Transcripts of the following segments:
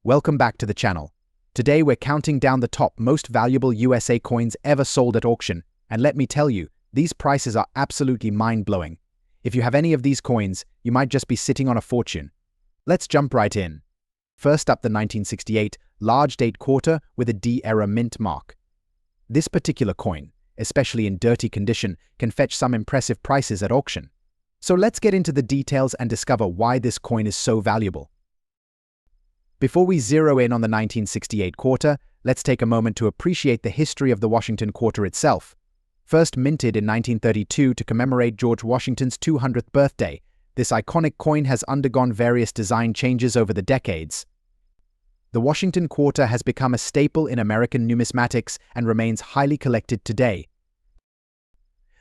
Welcome back to the channel. Today we're counting down the top most valuable USA coins ever sold at auction, and let me tell you, these prices are absolutely mind-blowing. If you have any of these coins, you might just be sitting on a fortune. Let's jump right in. First up, the 1968 large date quarter with a D-era mint mark. This particular coin, especially in dirty condition, can fetch some impressive prices at auction. So let's get into the details and discover why this coin is so valuable. Before we zero in on the 1968 quarter, let's take a moment to appreciate the history of the Washington quarter itself. First minted in 1932 to commemorate George Washington's 200th birthday, this iconic coin has undergone various design changes over the decades. The Washington quarter has become a staple in American numismatics and remains highly collected today.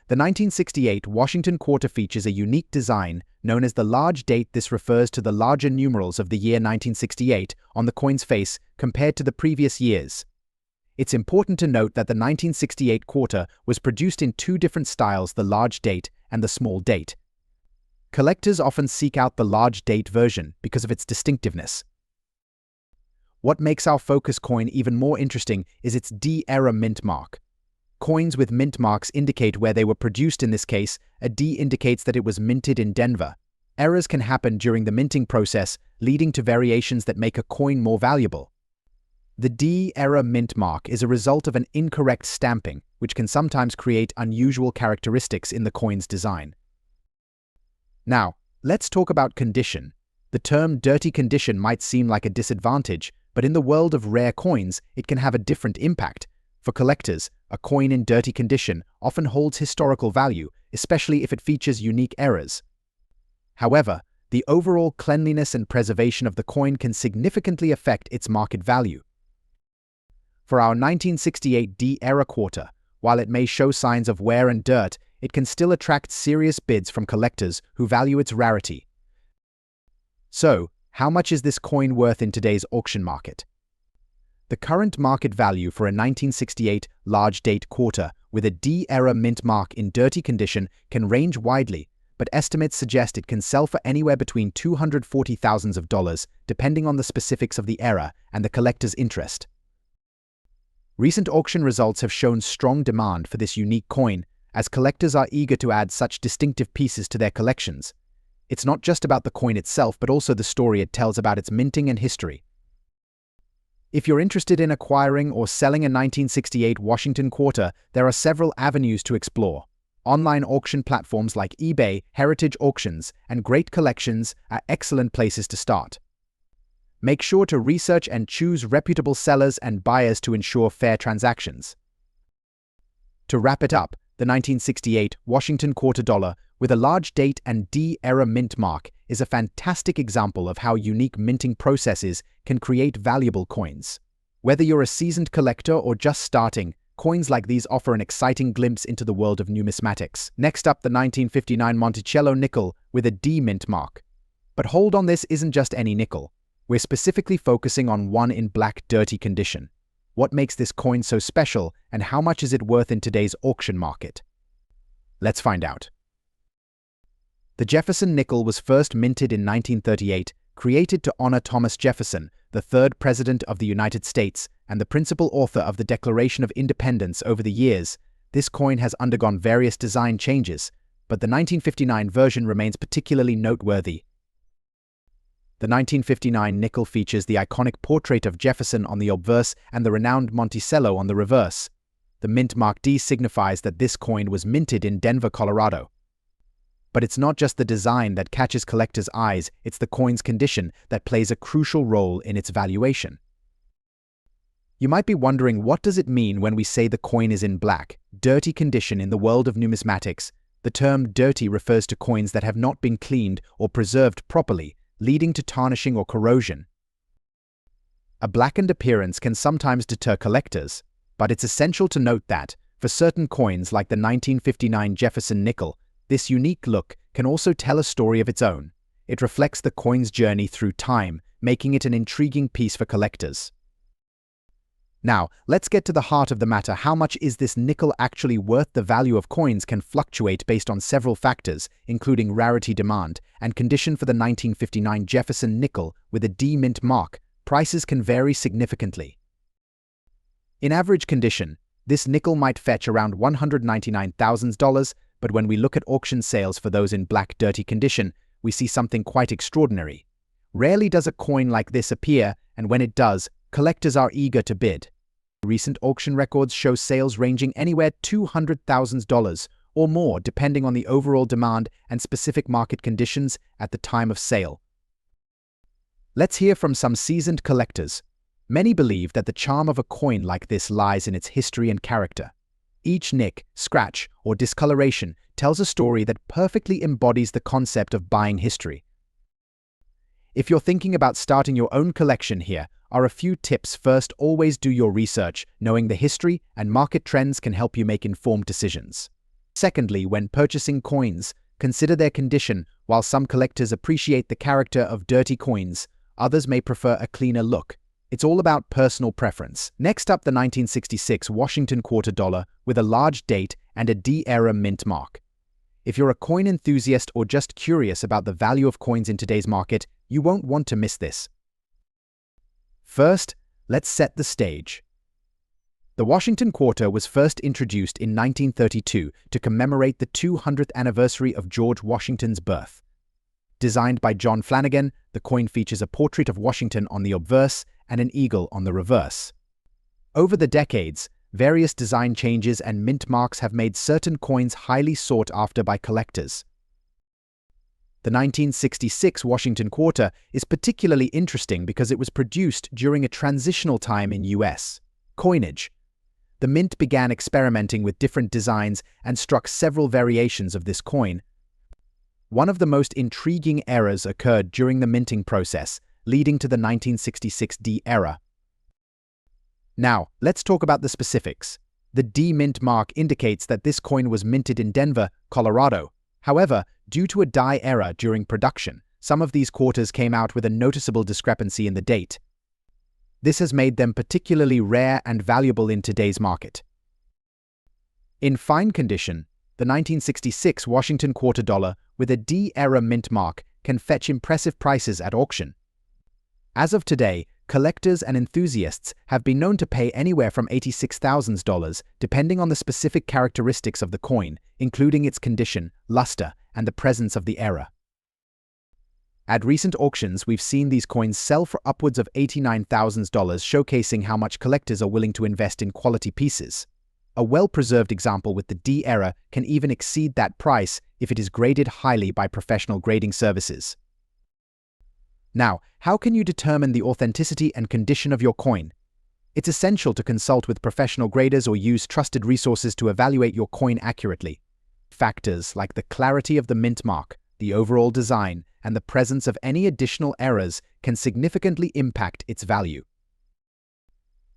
The 1968 Washington quarter features a unique design known as the large date. This refers to the larger numerals of the year 1968 on the coin's face compared to the previous years. It's important to note that the 1968 quarter was produced in two different styles, the large date and the small date. Collectors often seek out the large date version because of its distinctiveness. What makes our focus coin even more interesting is its D-era mint mark. Coins with mint marks indicate where they were produced. In this case, a D indicates that it was minted in Denver. Errors can happen during the minting process, leading to variations that make a coin more valuable. The D-era mint mark is a result of an incorrect stamping, which can sometimes create unusual characteristics in the coin's design. Now, let's talk about condition. The term dirty condition might seem like a disadvantage, but in the world of rare coins, it can have a different impact. For collectors, a coin in dirty condition often holds historical value, especially if it features unique errors. However, the overall cleanliness and preservation of the coin can significantly affect its market value. For our 1968 D-era quarter, while it may show signs of wear and dirt, it can still attract serious bids from collectors who value its rarity. So, how much is this coin worth in today's auction market? The current market value for a 1968 large date quarter with a D-era mint mark in dirty condition can range widely, but estimates suggest it can sell for anywhere between $240,000 depending on the specifics of the era and the collector's interest. Recent auction results have shown strong demand for this unique coin, as collectors are eager to add such distinctive pieces to their collections. It's not just about the coin itself, but also the story it tells about its minting and history. If you're interested in acquiring or selling a 1968 Washington quarter, there are several avenues to explore. Online auction platforms like eBay, Heritage Auctions, and Great Collections are excellent places to start. Make sure to research and choose reputable sellers and buyers to ensure fair transactions. To wrap it up, the 1968 Washington quarter dollar with a large date and D-era mint mark is a fantastic example of how unique minting processes can create valuable coins. Whether you're a seasoned collector or just starting, coins like these offer an exciting glimpse into the world of numismatics. Next up, the 1959 Monticello nickel with a D mint mark. But hold on, this isn't just any nickel. We're specifically focusing on one in black dirty condition. What makes this coin so special, and how much is it worth in today's auction market? Let's find out. The Jefferson nickel was first minted in 1938, created to honor Thomas Jefferson, the third President of the United States and the principal author of the Declaration of Independence. Over the years, this coin has undergone various design changes, but the 1959 version remains particularly noteworthy. The 1959 nickel features the iconic portrait of Jefferson on the obverse and the renowned Monticello on the reverse. The mint mark D signifies that this coin was minted in Denver, Colorado. But it's not just the design that catches collectors' eyes, it's the coin's condition that plays a crucial role in its valuation. You might be wondering, what does it mean when we say the coin is in black, dirty condition? In the world of numismatics, the term dirty refers to coins that have not been cleaned or preserved properly, leading to tarnishing or corrosion. A blackened appearance can sometimes deter collectors, but it's essential to note that, for certain coins like the 1959 Jefferson nickel, this unique look can also tell a story of its own. It reflects the coin's journey through time, making it an intriguing piece for collectors. Now, let's get to the heart of the matter. How much is this nickel actually worth? The value of coins can fluctuate based on several factors, including rarity, demand, and condition. For the 1959 Jefferson nickel with a D mint mark, prices can vary significantly. In average condition, this nickel might fetch around $199,000, but when we look at auction sales for those in black dirty condition, we see something quite extraordinary. Rarely does a coin like this appear, and when it does, collectors are eager to bid. Recent auction records show sales ranging anywhere $200,000 or more depending on the overall demand and specific market conditions at the time of sale. Let's hear from some seasoned collectors. Many believe that the charm of a coin like this lies in its history and character. Each nick, scratch, or discoloration tells a story that perfectly embodies the concept of buying history. If you're thinking about starting your own collection, here are a few tips. First, always do your research. Knowing the history and market trends can help you make informed decisions. Secondly, when purchasing coins, consider their condition. While some collectors appreciate the character of dirty coins, others may prefer a cleaner look. It's all about personal preference. Next up, the 1966 Washington quarter dollar with a large date and a D-era mint mark. If you're a coin enthusiast or just curious about the value of coins in today's market, you won't want to miss this. First, let's set the stage. The Washington quarter was first introduced in 1932 to commemorate the 200th anniversary of George Washington's birth. Designed by John Flanagan, the coin features a portrait of Washington on the obverse and an eagle on the reverse. Over the decades, various design changes and mint marks have made certain coins highly sought after by collectors. The 1966 Washington quarter is particularly interesting because it was produced during a transitional time in U.S. coinage. The mint began experimenting with different designs and struck several variations of this coin. One of the most intriguing eras occurred during the minting process, leading to the 1966 D era. Now, let's talk about the specifics. The D mint mark indicates that this coin was minted in Denver, Colorado. However, due to a die error during production, some of these quarters came out with a noticeable discrepancy in the date. This has made them particularly rare and valuable in today's market. In fine condition, the 1966 Washington quarter dollar with a D-era mint mark can fetch impressive prices at auction. As of today, collectors and enthusiasts have been known to pay anywhere from $86,000 depending on the specific characteristics of the coin, including its condition, luster, and the presence of the era. At recent auctions, we've seen these coins sell for upwards of $89,000, showcasing how much collectors are willing to invest in quality pieces. A well-preserved example with the D era can even exceed that price if it is graded highly by professional grading services. Now, how can you determine the authenticity and condition of your coin? It's essential to consult with professional graders or use trusted resources to evaluate your coin accurately. Factors like the clarity of the mint mark, the overall design, and the presence of any additional errors can significantly impact its value.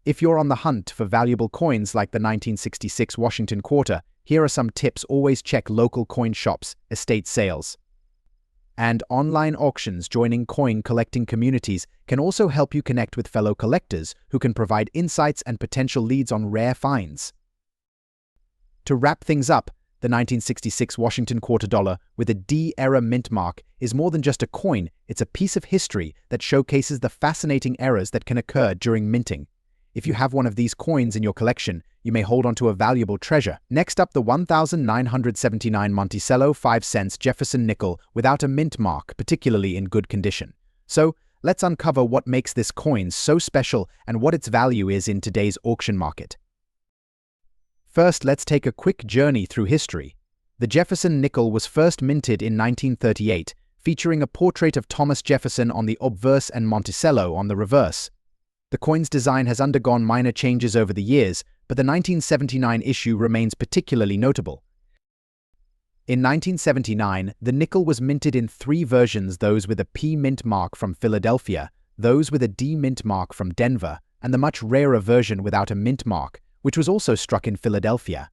If you're on the hunt for valuable coins like the 1966 Washington quarter, here are some tips. Always check local coin shops, estate sales, and online auctions. Joining coin collecting communities can also help you connect with fellow collectors who can provide insights and potential leads on rare finds. To wrap things up, the 1966 Washington quarter dollar with a D-era mint mark is more than just a coin. It's a piece of history that showcases the fascinating errors that can occur during minting. If you have one of these coins in your collection, you may hold onto a valuable treasure. Next up, the 1979 Monticello 5 cents Jefferson nickel without a mint mark, particularly in good condition. So, let's uncover what makes this coin so special and what its value is in today's auction market. First, let's take a quick journey through history. The Jefferson nickel was first minted in 1938, featuring a portrait of Thomas Jefferson on the obverse and Monticello on the reverse. The coin's design has undergone minor changes over the years, but the 1979 issue remains particularly notable. In 1979, the nickel was minted in 3 versions: those with a P mint mark from Philadelphia, those with a D mint mark from Denver, and the much rarer version without a mint mark, which was also struck in Philadelphia.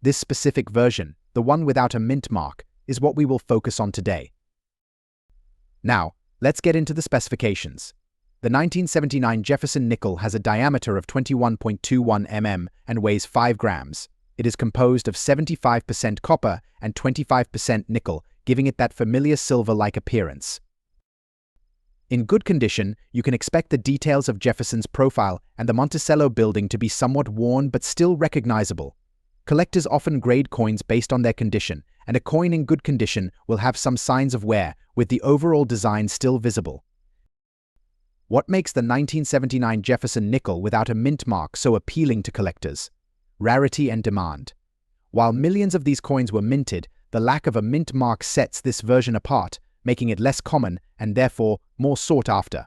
This specific version, the one without a mint mark, is what we will focus on today. Now, let's get into the specifications. The 1979 Jefferson nickel has a diameter of 21.21 mm and weighs 5 grams. It is composed of 75% copper and 25% nickel, giving it that familiar silver-like appearance. In good condition, you can expect the details of Jefferson's profile and the Monticello building to be somewhat worn but still recognizable. Collectors often grade coins based on their condition, and a coin in good condition will have some signs of wear, with the overall design still visible. What makes the 1979 Jefferson nickel without a mint mark so appealing to collectors? Rarity and demand. While millions of these coins were minted, the lack of a mint mark sets this version apart, making it less common and therefore more sought after.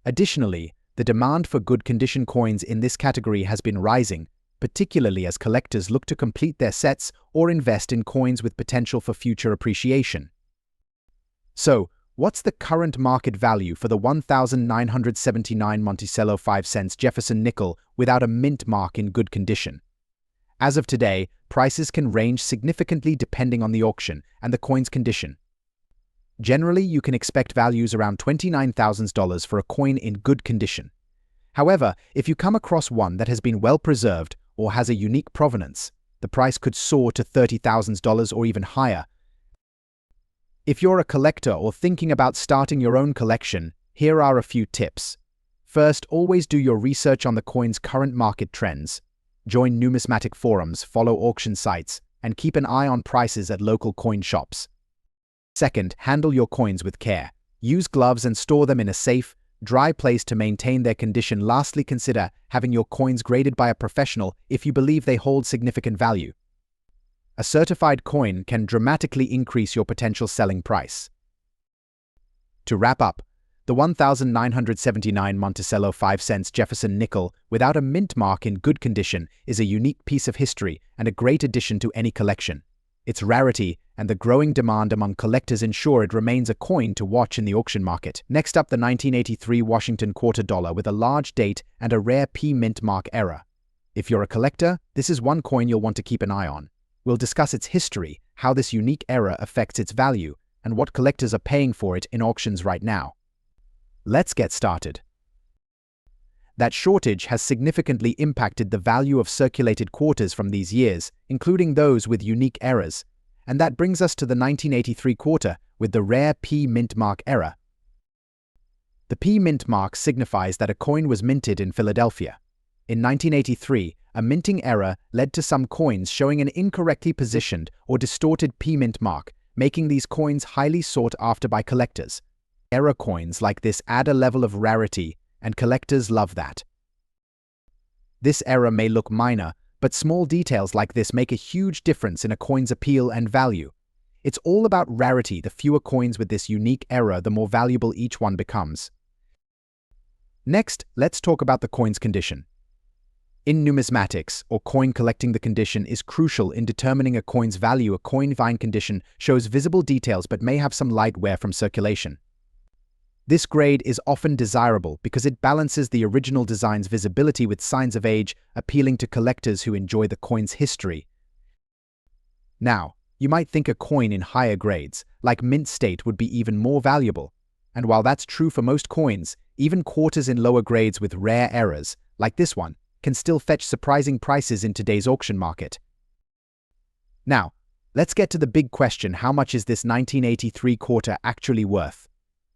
Additionally, the demand for good condition coins in this category has been rising, particularly as collectors look to complete their sets or invest in coins with potential for future appreciation. So, what's the current market value for the 1,979 Monticello 5 cents Jefferson nickel without a mint mark in good condition? As of today, prices can range significantly depending on the auction and the coin's condition. Generally, you can expect values around $29,000 for a coin in good condition. However, if you come across one that has been well preserved or has a unique provenance, the price could soar to $30,000 or even higher. If you're a collector or thinking about starting your own collection, here are a few tips. First, always do your research on the coin's current market trends. Join numismatic forums, follow auction sites, and keep an eye on prices at local coin shops. Second, handle your coins with care. Use gloves and store them in a safe, dry place to maintain their condition. Lastly, consider having your coins graded by a professional if you believe they hold significant value. A certified coin can dramatically increase your potential selling price. To wrap up, the 1,979 Monticello 5 cents Jefferson nickel without a mint mark in good condition is a unique piece of history and a great addition to any collection. Its rarity and the growing demand among collectors ensure it remains a coin to watch in the auction market. Next up, the 1983 Washington quarter dollar with a large date and a rare P mint mark error. If you're a collector, this is one coin you'll want to keep an eye on. We'll discuss its history, how this unique error affects its value, and what collectors are paying for it in auctions right now. Let's get started. That shortage has significantly impacted the value of circulated quarters from these years, including those with unique errors, and that brings us to the 1983 quarter with the rare P mint mark error. The P mint mark signifies that a coin was minted in Philadelphia. In 1983, a minting error led to some coins showing an incorrectly positioned or distorted P mint mark, making these coins highly sought after by collectors. Error coins like this add a level of rarity, and collectors love that. This error may look minor, but small details like this make a huge difference in a coin's appeal and value. It's all about rarity. The fewer coins with this unique error, the more valuable each one becomes. Next, let's talk about the coin's condition. In numismatics, or coin collecting, the condition is crucial in determining a coin's value. A coin's fine condition shows visible details but may have some light wear from circulation. This grade is often desirable because it balances the original design's visibility with signs of age, appealing to collectors who enjoy the coin's history. Now, you might think a coin in higher grades, like mint state, would be even more valuable. And while that's true for most coins, even quarters in lower grades with rare errors, like this one, can still fetch surprising prices in today's auction market. Now, let's get to the big question: how much is this 1983 quarter actually worth?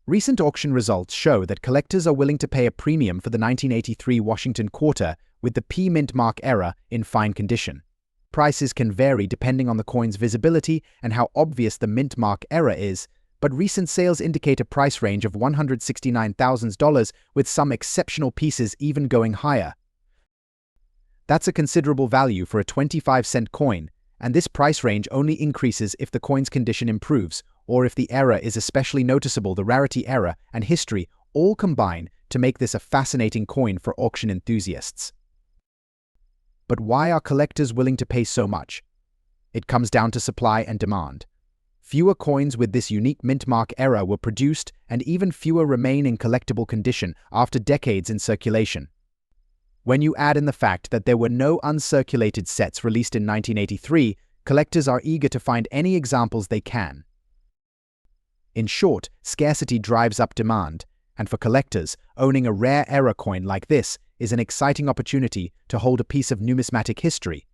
Recent auction results show that collectors are willing to pay a premium for the 1983 Washington quarter with the P mint mark error in fine condition. Prices can vary depending on the coin's visibility and how obvious the mint mark error is, but recent sales indicate a price range of $169,000, with some exceptional pieces even going higher. That's a considerable value for a 25-cent coin, and this price range only increases if the coin's condition improves, or if the error is especially noticeable. The rarity, error, and history all combine to make this a fascinating coin for auction enthusiasts. But why are collectors willing to pay so much? It comes down to supply and demand. Fewer coins with this unique mint mark error were produced, and even fewer remain in collectible condition after decades in circulation. When you add in the fact that there were no uncirculated sets released in 1983, collectors are eager to find any examples they can. In short, scarcity drives up demand, and for collectors, owning a rare error coin like this is an exciting opportunity to hold a piece of numismatic history.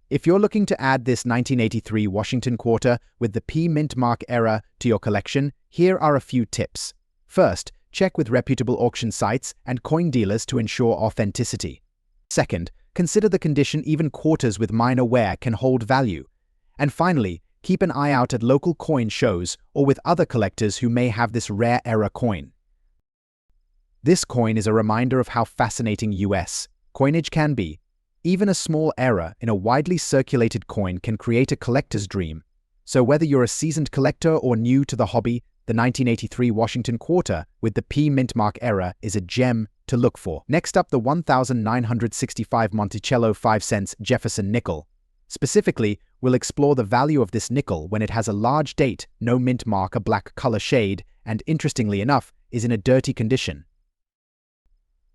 If you're looking to add this 1983 Washington quarter with the P mint mark era to your collection, here are a few tips. First, check with reputable auction sites and coin dealers to ensure authenticity. Second, consider the condition. Even quarters with minor wear can hold value. And finally, keep an eye out at local coin shows or with other collectors who may have this rare era coin. This coin is a reminder of how fascinating US coinage can be. Even a small error in a widely circulated coin can create a collector's dream. So whether you're a seasoned collector or new to the hobby, the 1983 Washington quarter with the P mint mark era is a gem to look for. Next up, the 1965 Monticello 5 cents Jefferson nickel. Specifically, we'll explore the value of this nickel when it has a large date, no mint mark, a black color shade, and interestingly enough, is in a dirty condition.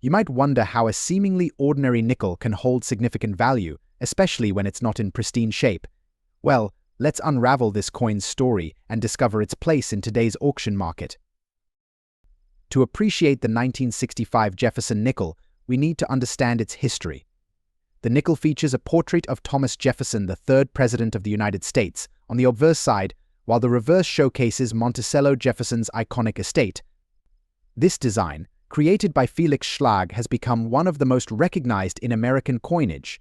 You might wonder how a seemingly ordinary nickel can hold significant value, especially when it's not in pristine shape. Well, let's unravel this coin's story and discover its place in today's auction market. To appreciate the 1965 Jefferson nickel, we need to understand its history. The nickel features a portrait of Thomas Jefferson, the third president of the United States, on the obverse side, while the reverse showcases Monticello Jefferson's iconic estate. This design, created by Felix Schlag, has become one of the most recognized in American coinage.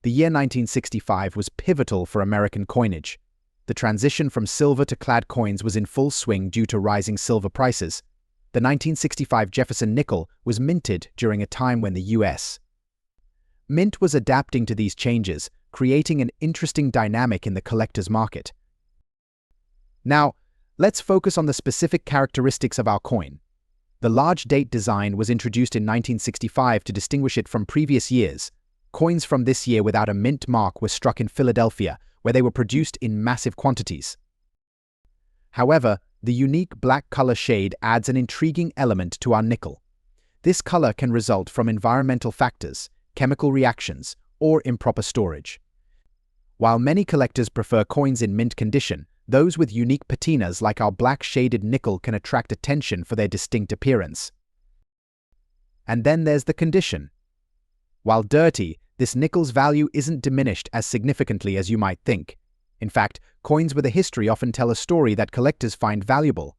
The year 1965 was pivotal for American coinage. The transition from silver to clad coins was in full swing due to rising silver prices. The 1965 Jefferson nickel was minted during a time when the U.S. Mint was adapting to these changes, creating an interesting dynamic in the collector's market. Now, let's focus on the specific characteristics of our coin. The large date design was introduced in 1965 to distinguish it from previous years. Coins from this year without a mint mark were struck in Philadelphia, where they were produced in massive quantities. However, the unique black color shade adds an intriguing element to our nickel. This color can result from environmental factors, chemical reactions, or improper storage. While many collectors prefer coins in mint condition, those with unique patinas like our black shaded nickel can attract attention for their distinct appearance. And then there's the condition. While dirty, this nickel's value isn't diminished as significantly as you might think. In fact, coins with a history often tell a story that collectors find valuable.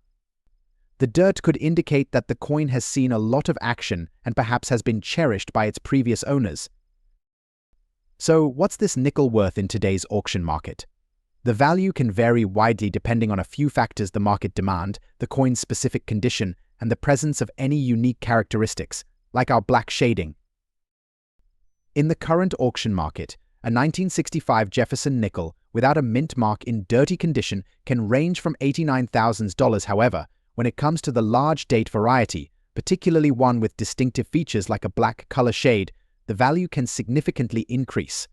The dirt could indicate that the coin has seen a lot of action and perhaps has been cherished by its previous owners. So, what's this nickel worth in today's auction market? The value can vary widely depending on a few factors: the market demand, the coin's specific condition, and the presence of any unique characteristics, like our black shading. In the current auction market, a 1965 Jefferson nickel without a mint mark in dirty condition can range from $89,000. However, when it comes to the large date variety, particularly one with distinctive features like a black color shade, the value can significantly increase.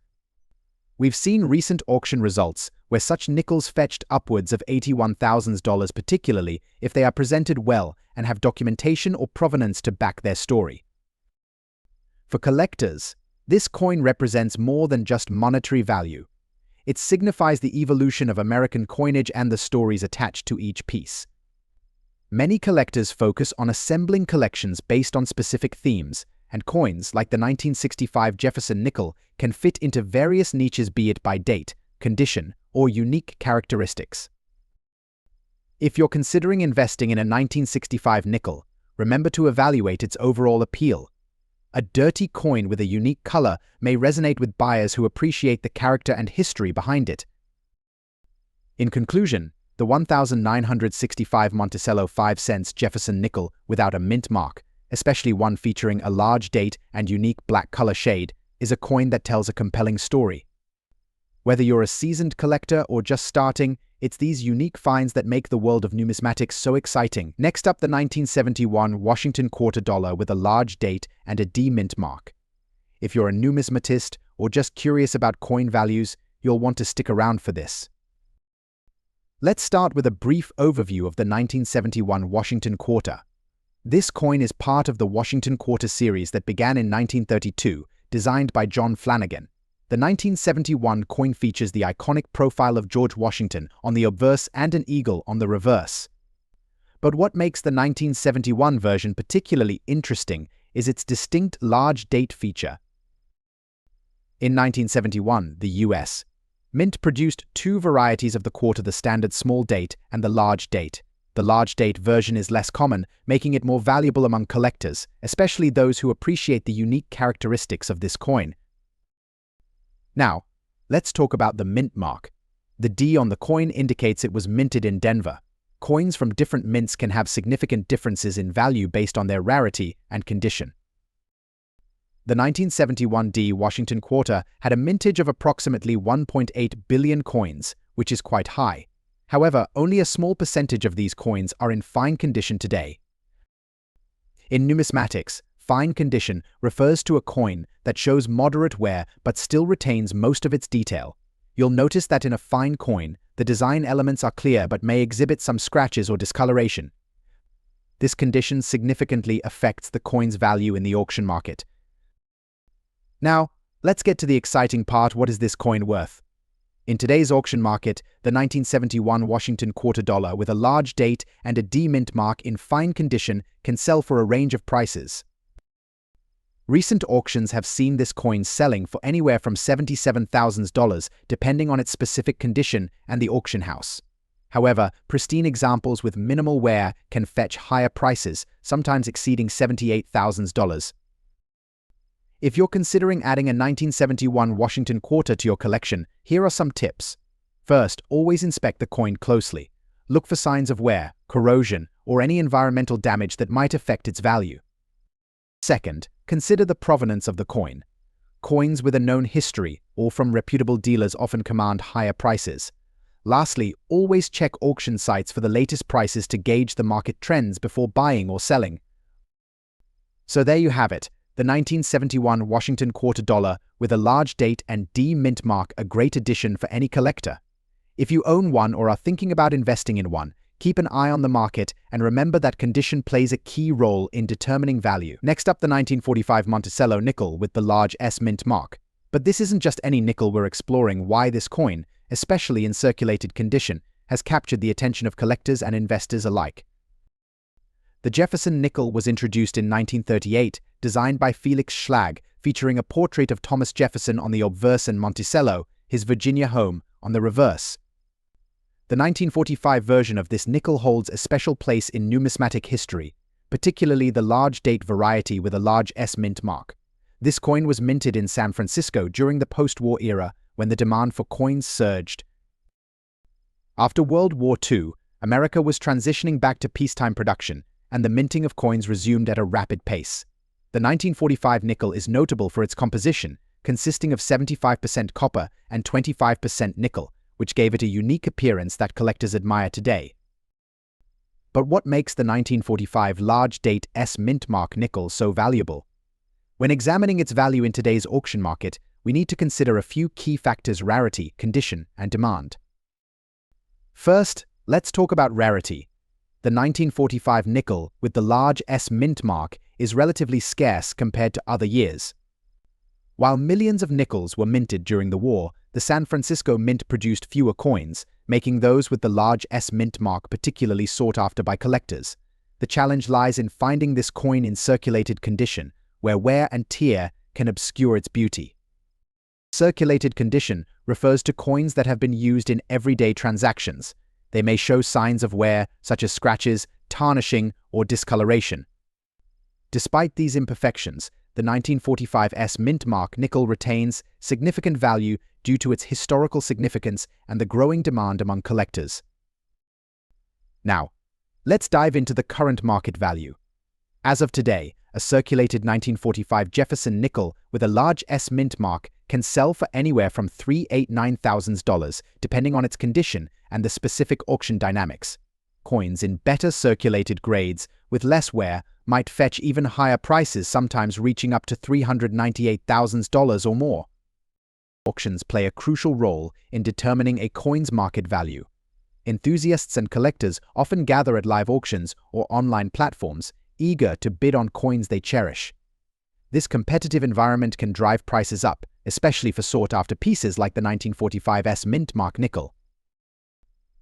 We've seen recent auction results where such nickels fetched upwards of $81,000, particularly if they are presented well and have documentation or provenance to back their story. For collectors, this coin represents more than just monetary value. It signifies the evolution of American coinage and the stories attached to each piece. Many collectors focus on assembling collections based on specific themes, and coins like the 1965 Jefferson nickel can fit into various niches, be it by date, condition, or unique characteristics. If you're considering investing in a 1965 nickel, remember to evaluate its overall appeal. A dirty coin with a unique color may resonate with buyers who appreciate the character and history behind it. In conclusion, the 1965 Monticello 5 cents Jefferson nickel without a mint mark, especially one featuring a large date and unique black color shade, is a coin that tells a compelling story. Whether you're a seasoned collector or just starting, it's these unique finds that make the world of numismatics so exciting. Next up, the 1971 Washington quarter dollar with a large date and a D mint mark. If you're a numismatist or just curious about coin values, you'll want to stick around for this. Let's start with a brief overview of the 1971 Washington quarter. This coin is part of the Washington quarter series that began in 1932, designed by John Flanagan. The 1971 coin features the iconic profile of George Washington on the obverse and an eagle on the reverse. But what makes the 1971 version particularly interesting is its distinct large date feature. In 1971, the U.S. Mint produced two varieties of the quarter: the standard small date and the large date. The large date version is less common, making it more valuable among collectors, especially those who appreciate the unique characteristics of this coin. Now, let's talk about the mint mark. The D on the coin indicates it was minted in Denver. Coins from different mints can have significant differences in value based on their rarity and condition. The 1971 D Washington quarter had a mintage of approximately 1.8 billion coins, which is quite high. However, only a small percentage of these coins are in fine condition today. In numismatics, fine condition refers to a coin that shows moderate wear but still retains most of its detail. You'll notice that in a fine coin, the design elements are clear but may exhibit some scratches or discoloration. This condition significantly affects the coin's value in the auction market. Now, let's get to the exciting part. What is this coin worth? In today's auction market, the 1971 Washington quarter dollar with a large date and a D mint mark in fine condition can sell for a range of prices. Recent auctions have seen this coin selling for anywhere from $77,000 depending on its specific condition and the auction house. However, pristine examples with minimal wear can fetch higher prices, sometimes exceeding $78,000. If you're considering adding a 1971 Washington quarter to your collection, here are some tips. First, always inspect the coin closely. Look for signs of wear, corrosion, or any environmental damage that might affect its value. Second, consider the provenance of the coin. Coins with a known history or from reputable dealers often command higher prices. Lastly, always check auction sites for the latest prices to gauge the market trends before buying or selling. So there you have it. The 1971 Washington quarter dollar with a large date and D mint mark, a great addition for any collector. If you own one or are thinking about investing in one, keep an eye on the market and remember that condition plays a key role in determining value. Next up, the 1945 Monticello nickel with the large S mint mark. But this isn't just any nickel. We're exploring why this coin, especially in circulated condition, has captured the attention of collectors and investors alike. The Jefferson nickel was introduced in 1938, designed by Felix Schlag, featuring a portrait of Thomas Jefferson on the obverse and Monticello, his Virginia home, on the reverse. The 1945 version of this nickel holds a special place in numismatic history, particularly the large date variety with a large S mint mark. This coin was minted in San Francisco during the post-war era when the demand for coins surged. After World War II, America was transitioning back to peacetime production, and the minting of coins resumed at a rapid pace. The 1945 nickel is notable for its composition, consisting of 75% copper and 25% nickel, which gave it a unique appearance that collectors admire today. But what makes the 1945 large date S mint mark nickel so valuable? When examining its value in today's auction market, we need to consider a few key factors: rarity, condition, and demand. First, let's talk about rarity. The 1945 nickel with the large S mint mark is relatively scarce compared to other years. While millions of nickels were minted during the war, the San Francisco Mint produced fewer coins, making those with the large S mint mark particularly sought after by collectors. The challenge lies in finding this coin in circulated condition, where wear and tear can obscure its beauty. Circulated condition refers to coins that have been used in everyday transactions. They may show signs of wear, such as scratches, tarnishing, or discoloration. Despite these imperfections, the 1945 S mint mark nickel retains significant value due to its historical significance and the growing demand among collectors. Now, let's dive into the current market value. As of today, a circulated 1945 Jefferson nickel with a large S mint mark can sell for anywhere from $389,000, depending on its condition and the specific auction dynamics. Coins in better circulated grades with less wear might fetch even higher prices, sometimes reaching up to $398,000 or more. Auctions play a crucial role in determining a coin's market value. Enthusiasts and collectors often gather at live auctions or online platforms, eager to bid on coins they cherish. This competitive environment can drive prices up, especially for sought-after pieces like the 1945 S mint mark nickel.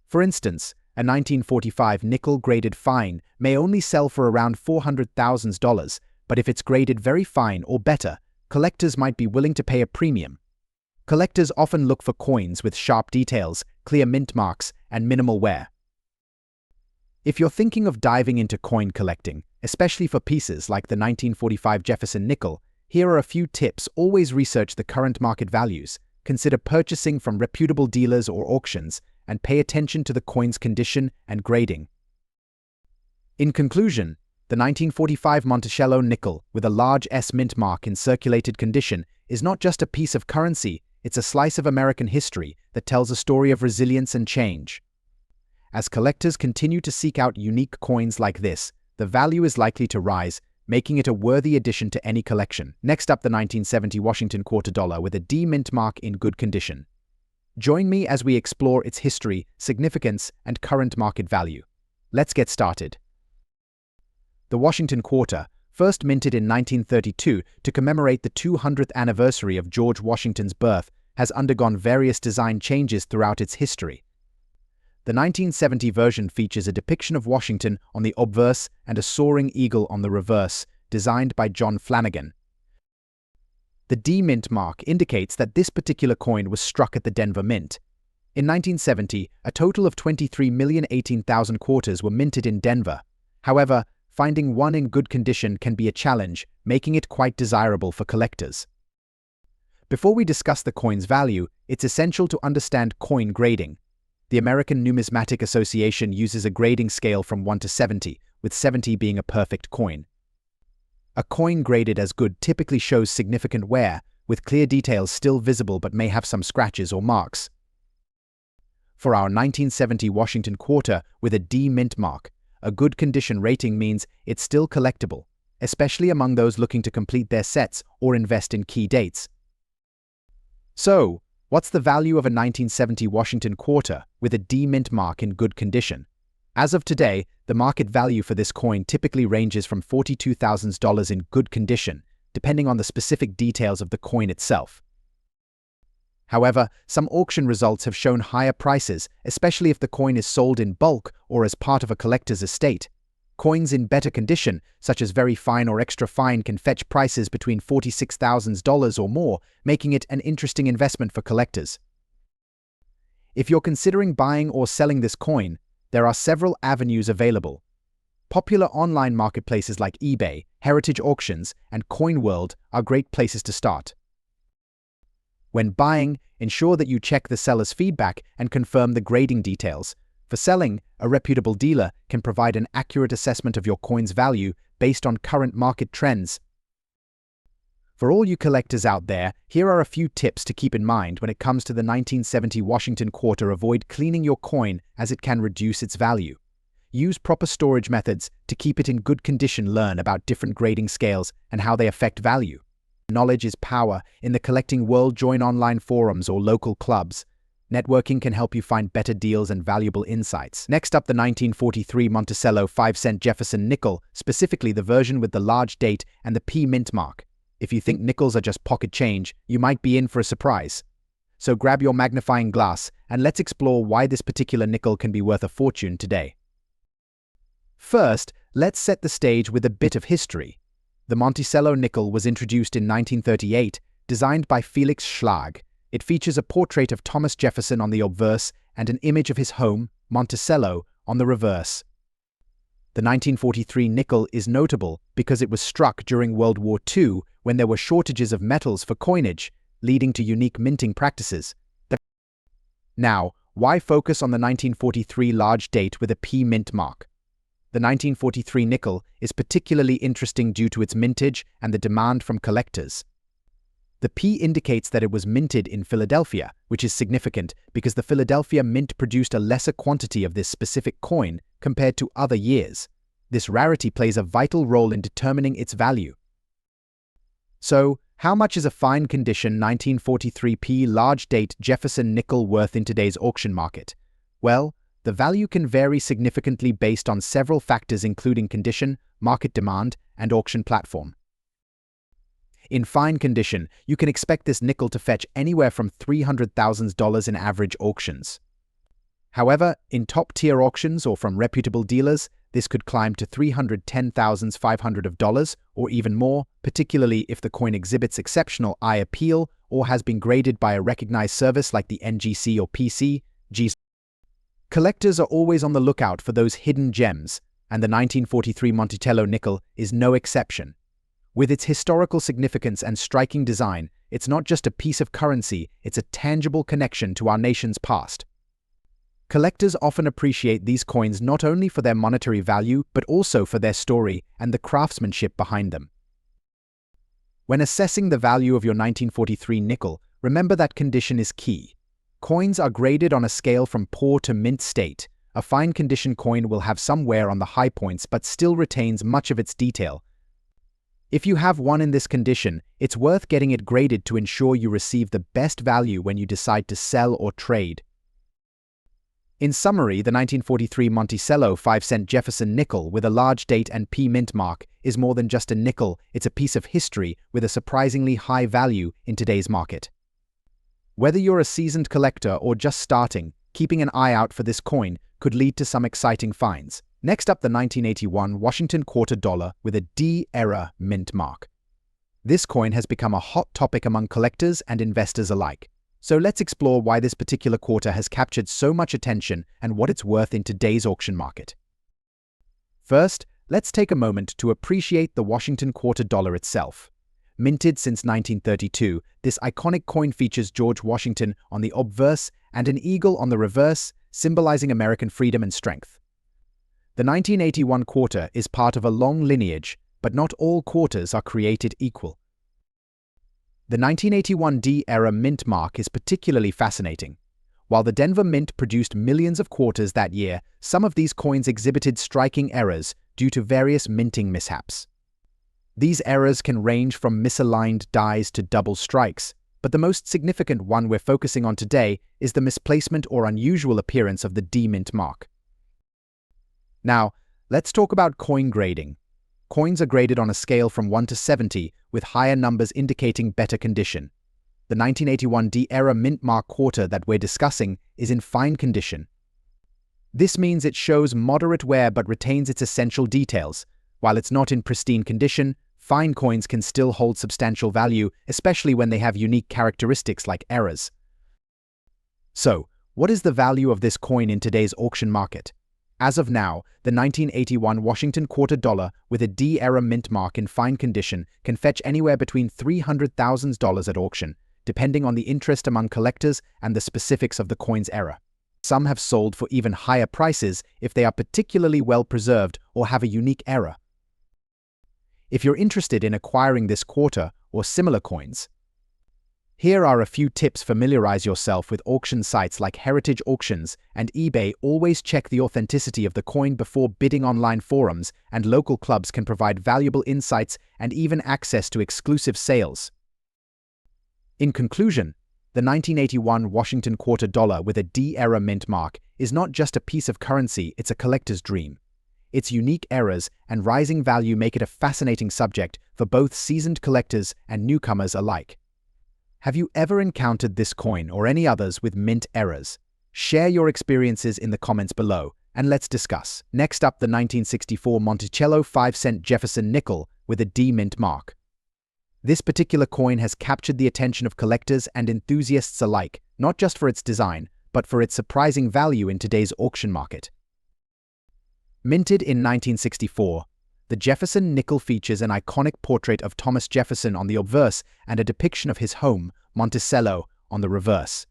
For instance, a 1945 nickel-graded fine may only sell for around $400,000, but if it's graded very fine or better, collectors might be willing to pay a premium. Collectors often look for coins with sharp details, clear mint marks, and minimal wear. If you're thinking of diving into coin collecting, especially for pieces like the 1945 Jefferson nickel, here are a few tips. Always research the current market values, consider purchasing from reputable dealers or auctions, and pay attention to the coin's condition and grading. In conclusion, the 1945 Monticello nickel with a large S mint mark in circulated condition is not just a piece of currency, it's a slice of American history that tells a story of resilience and change. As collectors continue to seek out unique coins like this, the value is likely to rise, making it a worthy addition to any collection. Next up, the 1970 Washington quarter dollar with a D mint mark in good condition. Join me as we explore its history, significance, and current market value. Let's get started. The Washington quarter, first minted in 1932 to commemorate the 200th anniversary of George Washington's birth, has undergone various design changes throughout its history. The 1970 version features a depiction of Washington on the obverse and a soaring eagle on the reverse, designed by John Flanagan. The D mint mark indicates that this particular coin was struck at the Denver Mint. In 1970, a total of 23,018,000 quarters were minted in Denver. However, finding one in good condition can be a challenge, making it quite desirable for collectors. Before we discuss the coin's value, it's essential to understand coin grading. The American Numismatic Association uses a grading scale from 1 to 70, with 70 being a perfect coin. A coin graded as good typically shows significant wear, with clear details still visible but may have some scratches or marks. For our 1970 Washington quarter with a D mint mark, a good condition rating means it's still collectible, especially among those looking to complete their sets or invest in key dates. So, what's the value of a 1970 Washington quarter with a D mint mark in good condition? As of today, the market value for this coin typically ranges from $42,000 in good condition, depending on the specific details of the coin itself. However, some auction results have shown higher prices, especially if the coin is sold in bulk or as part of a collector's estate. Coins in better condition, such as very fine or extra fine, can fetch prices between $46,000 or more, making it an interesting investment for collectors. If you're considering buying or selling this coin, there are several avenues available. Popular online marketplaces like eBay, Heritage Auctions, and CoinWorld are great places to start. When buying, ensure that you check the seller's feedback and confirm the grading details. For selling, a reputable dealer can provide an accurate assessment of your coin's value based on current market trends. For all you collectors out there, here are a few tips to keep in mind when it comes to the 1970 Washington quarter. Avoid cleaning your coin as it can reduce its value. Use proper storage methods to keep it in good condition. Learn about different grading scales and how they affect value. Knowledge is power. In the collecting world, join online forums or local clubs. Networking can help you find better deals and valuable insights. Next up, the 1943 Monticello 5-cent Jefferson nickel, specifically the version with the large date and the P mint mark. If you think nickels are just pocket change, you might be in for a surprise. So grab your magnifying glass and let's explore why this particular nickel can be worth a fortune today. First, let's set the stage with a bit of history. The Monticello nickel was introduced in 1938, designed by Felix Schlag. It features a portrait of Thomas Jefferson on the obverse and an image of his home, Monticello, on the reverse. The 1943 nickel is notable because it was struck during World War II when there were shortages of metals for coinage, leading to unique minting practices. Now, why focus on the 1943 large date with a P mint mark? The 1943 nickel is particularly interesting due to its mintage and the demand from collectors. The P indicates that it was minted in Philadelphia, which is significant because the Philadelphia Mint produced a lesser quantity of this specific coin compared to other years. This rarity plays a vital role in determining its value. So, how much is a fine condition 1943 P large date Jefferson nickel worth in today's auction market? Well, the value can vary significantly based on several factors including condition, market demand, and auction platform. In fine condition, you can expect this nickel to fetch anywhere from $300,000 in average auctions. However, in top-tier auctions or from reputable dealers, this could climb to $310,500 or even more, particularly if the coin exhibits exceptional eye appeal or has been graded by a recognized service like the NGC or PCG. Collectors are always on the lookout for those hidden gems, and the 1943 Monticello nickel is no exception. With its historical significance and striking design, it's not just a piece of currency, it's a tangible connection to our nation's past. Collectors often appreciate these coins not only for their monetary value, but also for their story and the craftsmanship behind them. When assessing the value of your 1943 nickel, remember that condition is key. Coins are graded on a scale from poor to mint state. A fine condition coin will have some wear on the high points but still retains much of its detail. If you have one in this condition, it's worth getting it graded to ensure you receive the best value when you decide to sell or trade. In summary, the 1943 Monticello 5-cent Jefferson nickel with a large date and P mint mark is more than just a nickel, it's a piece of history with a surprisingly high value in today's market. Whether you're a seasoned collector or just starting, keeping an eye out for this coin could lead to some exciting finds. Next up, the 1981 Washington quarter dollar with a D-era mint mark. This coin has become a hot topic among collectors and investors alike. So let's explore why this particular quarter has captured so much attention and what it's worth in today's auction market. First, let's take a moment to appreciate the Washington quarter dollar itself. Minted since 1932, this iconic coin features George Washington on the obverse and an eagle on the reverse, symbolizing American freedom and strength. The 1981 quarter is part of a long lineage, but not all quarters are created equal. The 1981 D-era mint mark is particularly fascinating. While the Denver Mint produced millions of quarters that year, some of these coins exhibited striking errors due to various minting mishaps. These errors can range from misaligned dies to double strikes, but the most significant one we're focusing on today is the misplacement or unusual appearance of the D-mint mark. Now, let's talk about coin grading. Coins are graded on a scale from 1 to 70, with higher numbers indicating better condition. The 1981 D-era mint mark quarter that we're discussing is in fine condition. This means it shows moderate wear but retains its essential details. While it's not in pristine condition, fine coins can still hold substantial value, especially when they have unique characteristics like errors. So, what is the value of this coin in today's auction market? As of now, the 1981 Washington quarter dollar with a D-era mint mark in fine condition can fetch anywhere between $300,000 at auction, depending on the interest among collectors and the specifics of the coin's era. Some have sold for even higher prices if they are particularly well preserved or have a unique error. If you're interested in acquiring this quarter or similar coins, here are a few tips. Familiarize yourself with auction sites like Heritage Auctions and eBay. Always check the authenticity of the coin before bidding. Online forums and local clubs can provide valuable insights and even access to exclusive sales. In conclusion, the 1981 Washington quarter dollar with a D-era mint mark is not just a piece of currency, it's a collector's dream. Its unique errors and rising value make it a fascinating subject for both seasoned collectors and newcomers alike. Have you ever encountered this coin or any others with mint errors? Share your experiences in the comments below, and let's discuss. Next up, the 1964 Monticello 5-cent Jefferson nickel with a D mint mark. This particular coin has captured the attention of collectors and enthusiasts alike, not just for its design, but for its surprising value in today's auction market. Minted in 1964, the Jefferson nickel features an iconic portrait of Thomas Jefferson on the obverse and a depiction of his home, Monticello, on the reverse.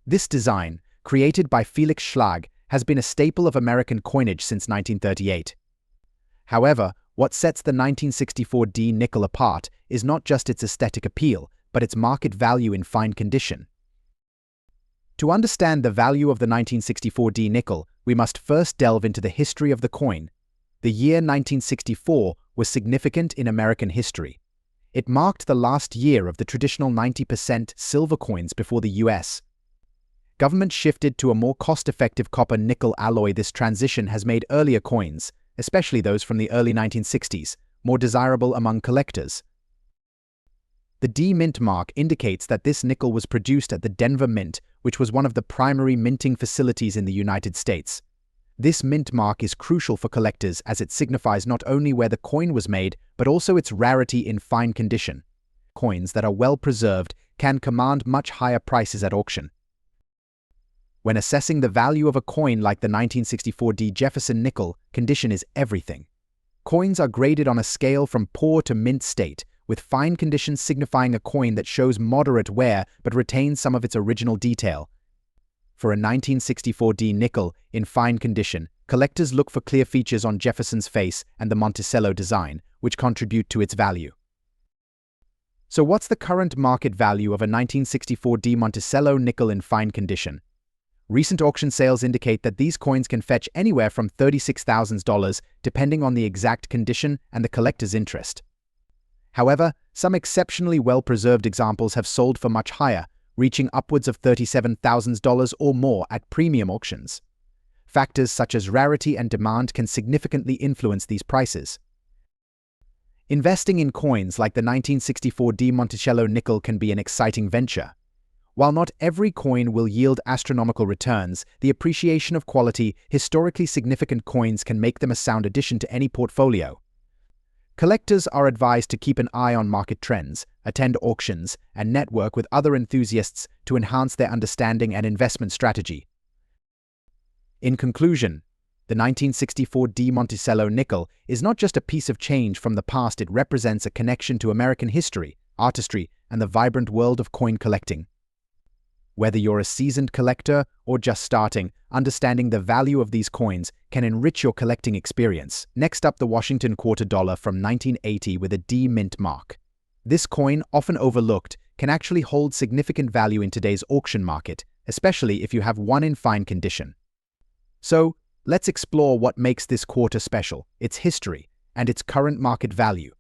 This design, created by Felix Schlag, has been a staple of American coinage since 1938. However, what sets the 1964 D nickel apart is not just its aesthetic appeal, but its market value in fine condition. To understand the value of the 1964 D nickel, we must first delve into the history of the coin. The year 1964 was significant in American history. It marked the last year of the traditional 90% silver coins before the US government shifted to a more cost-effective copper-nickel alloy. This transition has made earlier coins, especially those from the early 1960s, more desirable among collectors. The D mint mark indicates that this nickel was produced at the Denver Mint, which was one of the primary minting facilities in the United States. This mint mark is crucial for collectors as it signifies not only where the coin was made, but also its rarity in fine condition. Coins that are well preserved can command much higher prices at auction. When assessing the value of a coin like the 1964 Jefferson nickel, condition is everything. Coins are graded on a scale from poor to mint state, with fine condition signifying a coin that shows moderate wear but retains some of its original detail. For a 1964 nickel in fine condition, collectors look for clear features on Jefferson's face and the Monticello design, which contribute to its value. So what's the current market value of a 1964 Monticello nickel in fine condition? Recent auction sales indicate that these coins can fetch anywhere from $36,000 depending on the exact condition and the collector's interest. However, some exceptionally well-preserved examples have sold for much higher, reaching upwards of $37,000 or more at premium auctions. Factors such as rarity and demand can significantly influence these prices. Investing in coins like the 1964 Monticello nickel can be an exciting venture. While not every coin will yield astronomical returns, the appreciation of quality, historically significant coins can make them a sound addition to any portfolio. Collectors are advised to keep an eye on market trends, attend auctions, and network with other enthusiasts to enhance their understanding and investment strategy. In conclusion, the 1964 Monticello nickel is not just a piece of change from the past, it represents a connection to American history, artistry, and the vibrant world of coin collecting. Whether you're a seasoned collector or just starting, understanding the value of these coins can enrich your collecting experience. Next up, the Washington quarter dollar from 1980 with a D mint mark. This coin, often overlooked, can actually hold significant value in today's auction market, especially if you have one in fine condition. So, let's explore what makes this quarter special, its history, and its current market value.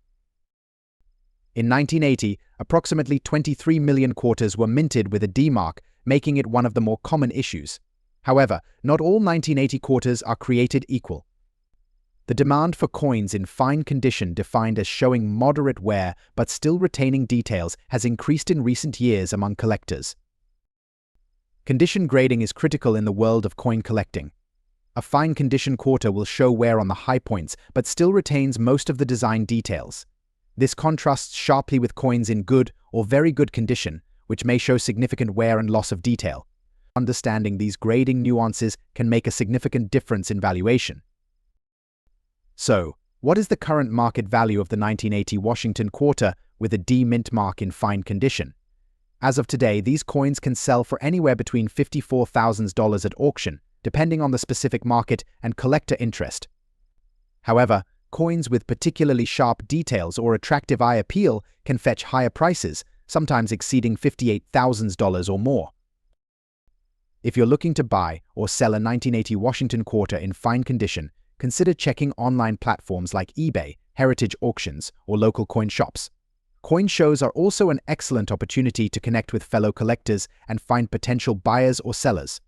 In 1980, approximately 23 million quarters were minted with a D mark, making it one of the more common issues. However, not all 1980 quarters are created equal. The demand for coins in fine condition, defined as showing moderate wear but still retaining details, has increased in recent years among collectors. Condition grading is critical in the world of coin collecting. A fine condition quarter will show wear on the high points but still retains most of the design details. This contrasts sharply with coins in good or very good condition, which may show significant wear and loss of detail. Understanding these grading nuances can make a significant difference in valuation. So, what is the current market value of the 1980 Washington quarter with a D mint mark in fine condition? As of today, these coins can sell for anywhere between $54,000 at auction, depending on the specific market and collector interest. However, coins with particularly sharp details or attractive eye appeal can fetch higher prices, sometimes exceeding $58,000 or more. If you're looking to buy or sell a 1980 Washington quarter in fine condition, consider checking online platforms like eBay, heritage auctions, or local coin shops. Coin shows are also an excellent opportunity to connect with fellow collectors and find potential buyers or sellers.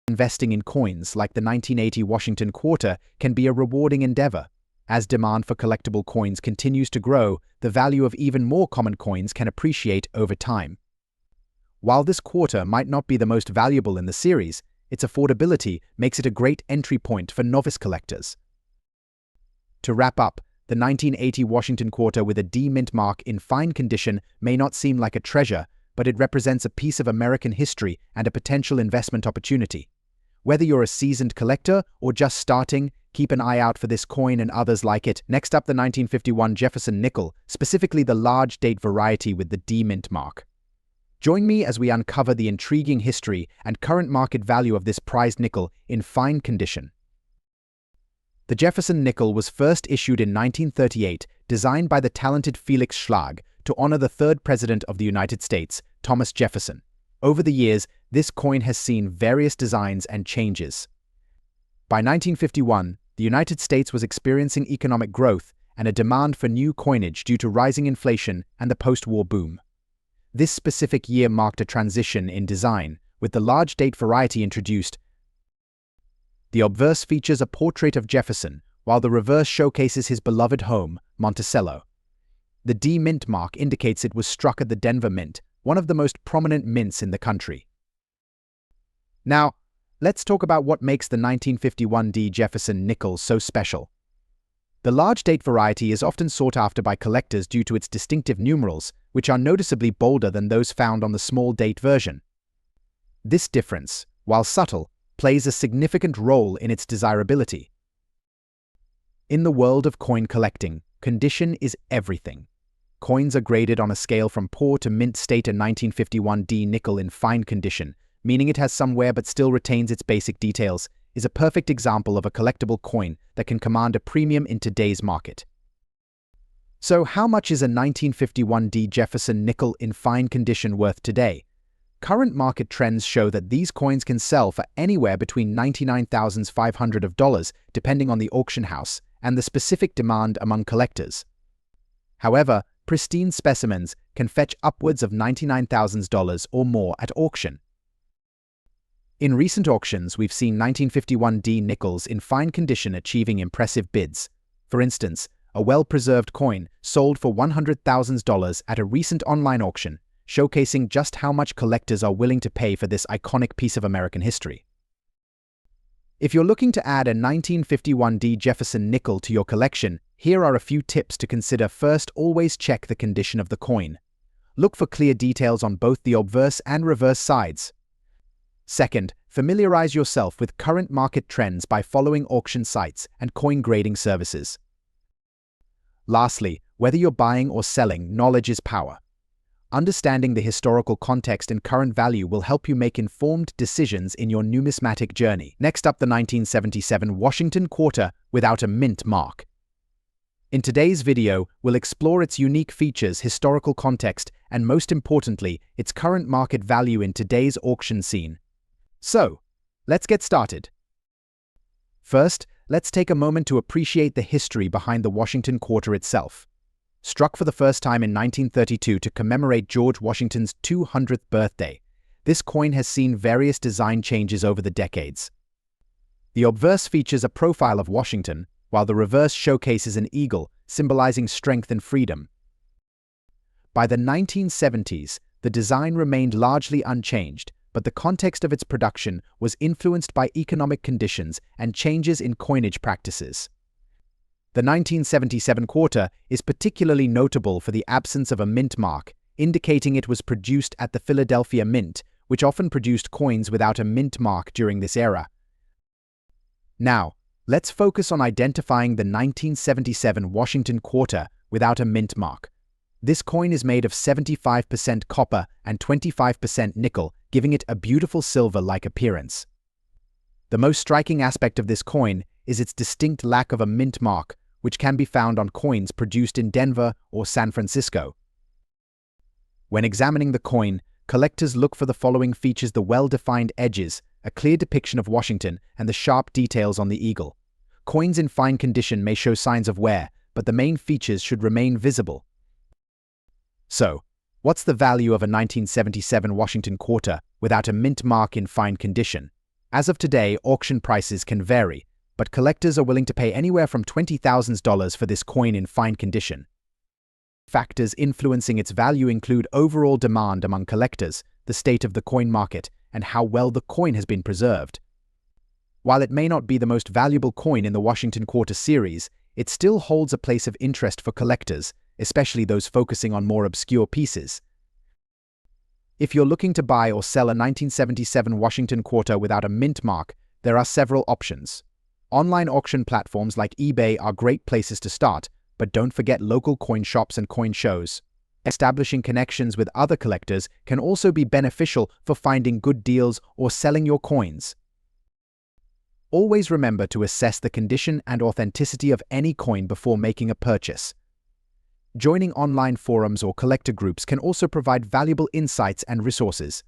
Investing in coins like the 1980 Washington quarter can be a rewarding endeavor. As demand for collectible coins continues to grow, the value of even more common coins can appreciate over time. While this quarter might not be the most valuable in the series, its affordability makes it a great entry point for novice collectors. To wrap up, the 1980 Washington quarter with a D mint mark in fine condition may not seem like a treasure, but it represents a piece of American history and a potential investment opportunity. Whether you're a seasoned collector or just starting, keep an eye out for this coin and others like it. Next up, the 1951 Jefferson nickel, specifically the large date variety with the D mint mark. Join me as we uncover the intriguing history and current market value of this prized nickel in fine condition. The Jefferson nickel was first issued in 1938, designed by the talented Felix Schlag to honor the third president of the United States, Thomas Jefferson. Over the years, this coin has seen various designs and changes. By 1951, the United States was experiencing economic growth and a demand for new coinage due to rising inflation and the post-war boom. This specific year marked a transition in design, with the large date variety introduced. The obverse features a portrait of Jefferson, while the reverse showcases his beloved home, Monticello. The D mint mark indicates it was struck at the Denver Mint, one of the most prominent mints in the country. Now, let's talk about what makes the 1951D Jefferson nickel so special. The large date variety is often sought after by collectors due to its distinctive numerals, which are noticeably bolder than those found on the small date version. This difference, while subtle, plays a significant role in its desirability. In the world of coin collecting, condition is everything. Coins are graded on a scale from poor to mint state. A 1951D nickel in fine condition, meaning it has some wear but still retains its basic details, is a perfect example of a collectible coin that can command a premium in today's market. So how much is a 1951D Jefferson nickel in fine condition worth today? Current market trends show that these coins can sell for anywhere between $99,500 depending on the auction house and the specific demand among collectors. However, pristine specimens can fetch upwards of $99,000 or more at auction. In recent auctions, we've seen 1951D nickels in fine condition achieving impressive bids. For instance, a well-preserved coin sold for $100,000 at a recent online auction, showcasing just how much collectors are willing to pay for this iconic piece of American history. If you're looking to add a 1951D Jefferson nickel to your collection, here are a few tips to consider. First, always check the condition of the coin. Look for clear details on both the obverse and reverse sides. Second, familiarize yourself with current market trends by following auction sites and coin grading services. Lastly, whether you're buying or selling, knowledge is power. Understanding the historical context and current value will help you make informed decisions in your numismatic journey. Next up, the 1977 Washington quarter without a mint mark. In today's video, we'll explore its unique features, historical context, and most importantly, its current market value in today's auction scene. So, let's get started. First, let's take a moment to appreciate the history behind the Washington quarter itself. Struck for the first time in 1932 to commemorate George Washington's 200th birthday, this coin has seen various design changes over the decades. The obverse features a profile of Washington, while the reverse showcases an eagle, symbolizing strength and freedom. By the 1970s, the design remained largely unchanged, but the context of its production was influenced by economic conditions and changes in coinage practices. The 1977 quarter is particularly notable for the absence of a mint mark, indicating it was produced at the Philadelphia Mint, which often produced coins without a mint mark during this era. Now, let's focus on identifying the 1977 Washington quarter without a mint mark. This coin is made of 75% copper and 25% nickel, giving it a beautiful silver-like appearance. The most striking aspect of this coin is its distinct lack of a mint mark, which can be found on coins produced in Denver or San Francisco. When examining the coin, collectors look for the following features: the well-defined edges, a clear depiction of Washington, and the sharp details on the eagle. Coins in fine condition may show signs of wear, but the main features should remain visible. So, what's the value of a 1977 Washington quarter without a mint mark in fine condition? As of today, auction prices can vary, but collectors are willing to pay anywhere from $20,000 for this coin in fine condition. Factors influencing its value include overall demand among collectors, the state of the coin market, and how well the coin has been preserved. While it may not be the most valuable coin in the Washington quarter series, it still holds a place of interest for collectors, especially those focusing on more obscure pieces. If you're looking to buy or sell a 1977 Washington quarter without a mint mark, there are several options. Online auction platforms like eBay are great places to start, but don't forget local coin shops and coin shows. Establishing connections with other collectors can also be beneficial for finding good deals or selling your coins. Always remember to assess the condition and authenticity of any coin before making a purchase. Joining online forums or collector groups can also provide valuable insights and resources.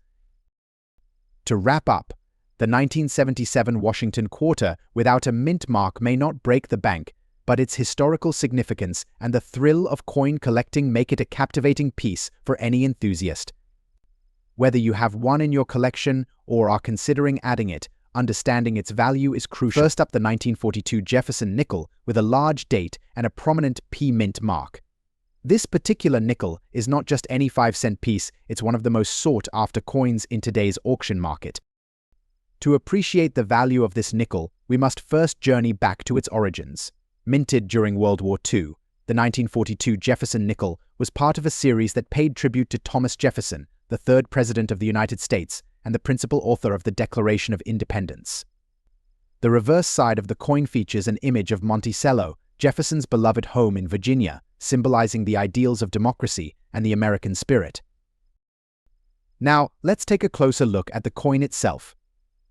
To wrap up, the 1977 Washington quarter without a mint mark may not break the bank, but its historical significance and the thrill of coin collecting make it a captivating piece for any enthusiast. Whether you have one in your collection or are considering adding it, understanding its value is crucial. First up, the 1942 Jefferson nickel with a large date and a prominent P mint mark. This particular nickel is not just any 5-cent piece, it's one of the most sought-after coins in today's auction market. To appreciate the value of this nickel, we must first journey back to its origins. Minted during World War II, the 1942 Jefferson nickel was part of a series that paid tribute to Thomas Jefferson, the third President of the United States and the principal author of the Declaration of Independence. The reverse side of the coin features an image of Monticello, Jefferson's beloved home in Virginia, symbolizing the ideals of democracy and the American spirit. Now, let's take a closer look at the coin itself.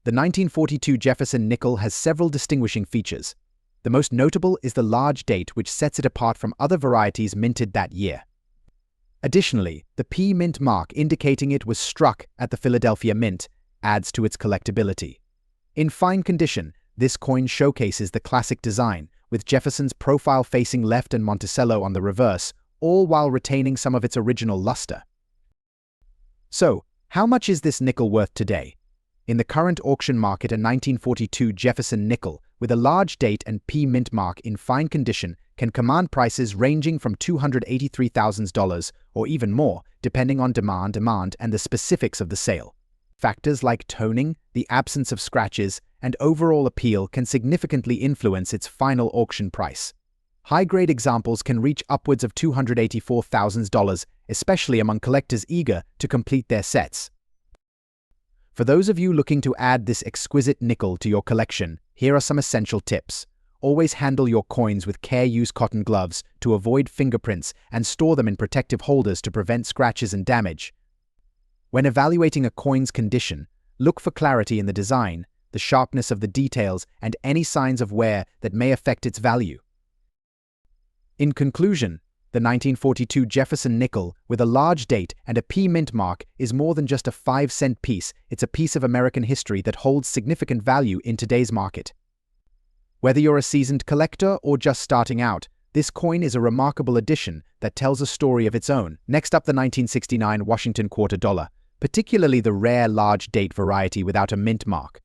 The 1942 Jefferson nickel has several distinguishing features. The most notable is the large date, which sets it apart from other varieties minted that year. Additionally, the P Mint mark indicating it was struck at the Philadelphia Mint adds to its collectability. In fine condition, this coin showcases the classic design, with Jefferson's profile facing left and Monticello on the reverse, all while retaining some of its original luster. So, how much is this nickel worth today? In the current auction market, a 1942 Jefferson nickel with a large date and P Mint mark in fine condition can command prices ranging from $283,000 or even more, depending on demand and the specifics of the sale. Factors like toning, the absence of scratches, and overall appeal can significantly influence its final auction price. High-grade examples can reach upwards of $284,000, especially among collectors eager to complete their sets. For those of you looking to add this exquisite nickel to your collection, here are some essential tips. Always handle your coins with care. Use cotton gloves to avoid fingerprints and store them in protective holders to prevent scratches and damage. When evaluating a coin's condition, look for clarity in the design, the sharpness of the details, and any signs of wear that may affect its value. In conclusion, the 1942 Jefferson nickel with a large date and a P Mint mark is more than just a 5-cent piece. It's a piece of American history that holds significant value in today's market. Whether you're a seasoned collector or just starting out, this coin is a remarkable addition that tells a story of its own. Next up, the 1969 Washington quarter dollar, particularly the rare large date variety without a mint mark.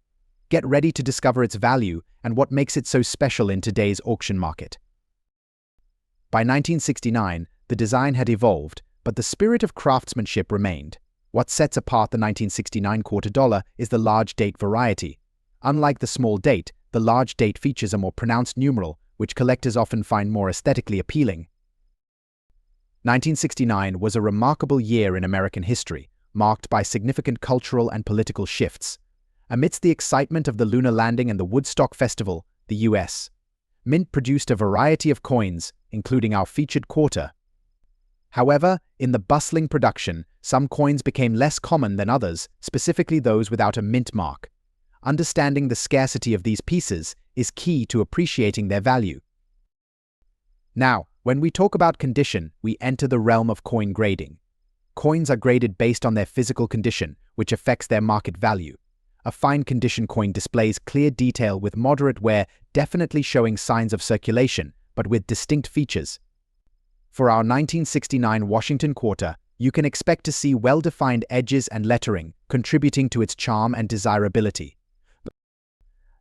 Get ready to discover its value and what makes it so special in today's auction market. By 1969, the design had evolved, but the spirit of craftsmanship remained. What sets apart the 1969 quarter dollar is the large date variety. Unlike the small date, the large date features a more pronounced numeral, which collectors often find more aesthetically appealing. 1969 was a remarkable year in American history, marked by significant cultural and political shifts. Amidst the excitement of the lunar landing and the Woodstock Festival, the U.S. Mint produced a variety of coins, including our featured quarter. However, in the bustling production, some coins became less common than others, specifically those without a mint mark. Understanding the scarcity of these pieces is key to appreciating their value. Now, when we talk about condition, we enter the realm of coin grading. Coins are graded based on their physical condition, which affects their market value. A fine condition coin displays clear detail with moderate wear, definitely showing signs of circulation, but with distinct features. For our 1969 Washington quarter, you can expect to see well-defined edges and lettering, contributing to its charm and desirability.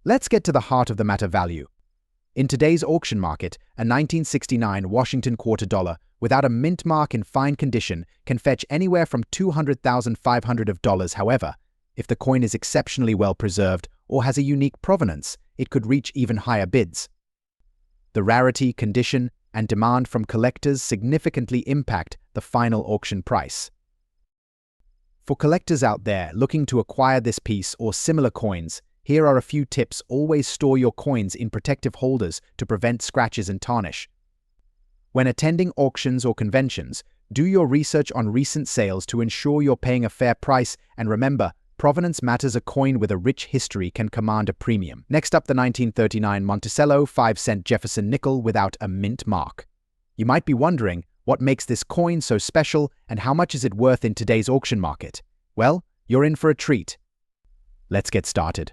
Let's get to the heart of the matter: value. In today's auction market, a 1969 Washington quarter dollar without a mint mark in fine condition can fetch anywhere from $200,500. However, if the coin is exceptionally well preserved or has a unique provenance, it could reach even higher bids. The rarity, condition, and demand from collectors significantly impact the final auction price. For collectors out there looking to acquire this piece or similar coins, here are a few tips. Always store your coins in protective holders to prevent scratches and tarnish. When attending auctions or conventions, do your research on recent sales to ensure you're paying a fair price, and remember, provenance matters. A coin with a rich history can command a premium. Next up, the 1939 Monticello 5-cent Jefferson nickel without a mint mark. You might be wondering, what makes this coin so special and how much is it worth in today's auction market? Well, you're in for a treat. Let's get started.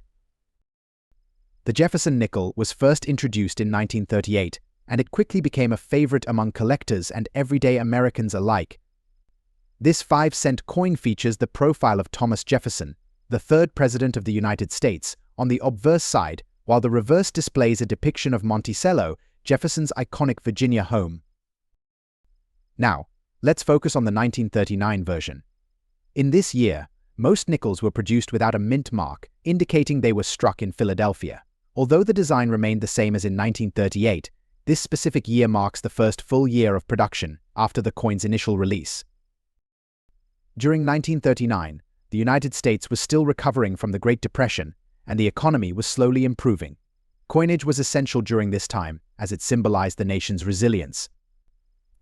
The Jefferson nickel was first introduced in 1938, and it quickly became a favorite among collectors and everyday Americans alike. This 5-cent coin features the profile of Thomas Jefferson, the third President of the United States, on the obverse side, while the reverse displays a depiction of Monticello, Jefferson's iconic Virginia home. Now, let's focus on the 1939 version. In this year, Most nickels were produced without a mint mark, indicating they were struck in Philadelphia. Although the design remained the same as in 1938, this specific year marks the first full year of production after the coin's initial release. During 1939, the United States was still recovering from the Great Depression, and the economy was slowly improving. Coinage was essential during this time, as it symbolized the nation's resilience.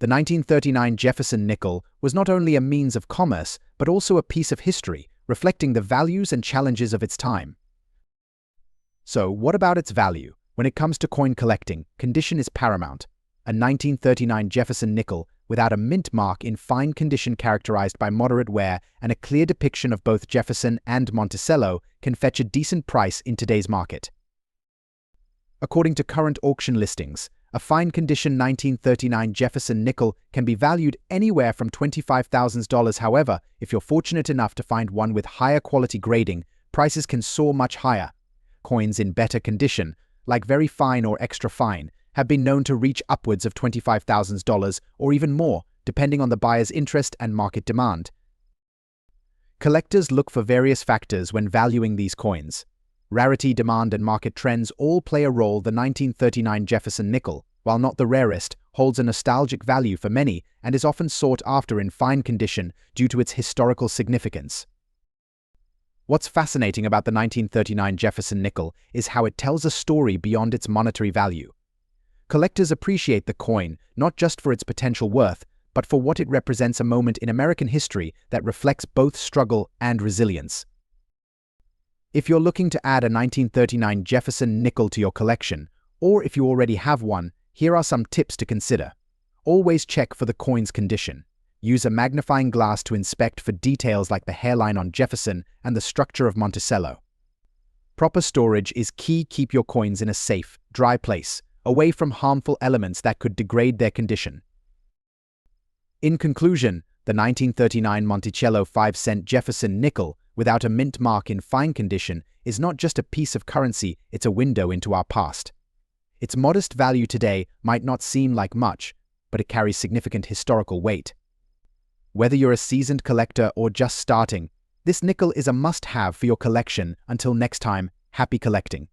The 1939 Jefferson nickel was not only a means of commerce, but also a piece of history, reflecting the values and challenges of its time. So, what about its value? When it comes to coin collecting, condition is paramount. A 1939 Jefferson nickel without a mint mark in fine condition characterized by moderate wear and a clear depiction of both Jefferson and Monticello can fetch a decent price in today's market. According to current auction listings, a fine condition 1939 Jefferson nickel can be valued anywhere from $25,000. However, if you're fortunate enough to find one with higher quality grading, prices can soar much higher. Coins in better condition, like very fine or extra fine, have been known to reach upwards of $25,000 or even more, depending on the buyer's interest and market demand. Collectors look for various factors when valuing these coins. Rarity, demand, and market trends all play a role. The 1939 Jefferson nickel, while not the rarest, holds a nostalgic value for many and is often sought after in fine condition due to its historical significance. What's fascinating about the 1939 Jefferson nickel is how it tells a story beyond its monetary value. Collectors appreciate the coin not just for its potential worth, but for what it represents: a moment in American history that reflects both struggle and resilience. If you're looking to add a 1939 Jefferson nickel to your collection, or if you already have one, here are some tips to consider. Always check for the coin's condition. Use a magnifying glass to inspect for details like the hairline on Jefferson and the structure of Monticello. Proper storage is key. Keep your coins in a safe, dry place, away from harmful elements that could degrade their condition. In conclusion, the 1939 Monticello 5-cent Jefferson nickel without a mint mark in fine condition is not just a piece of currency, it's a window into our past. Its modest value today might not seem like much, but it carries significant historical weight. Whether you're a seasoned collector or just starting, this nickel is a must-have for your collection. Until next time, happy collecting.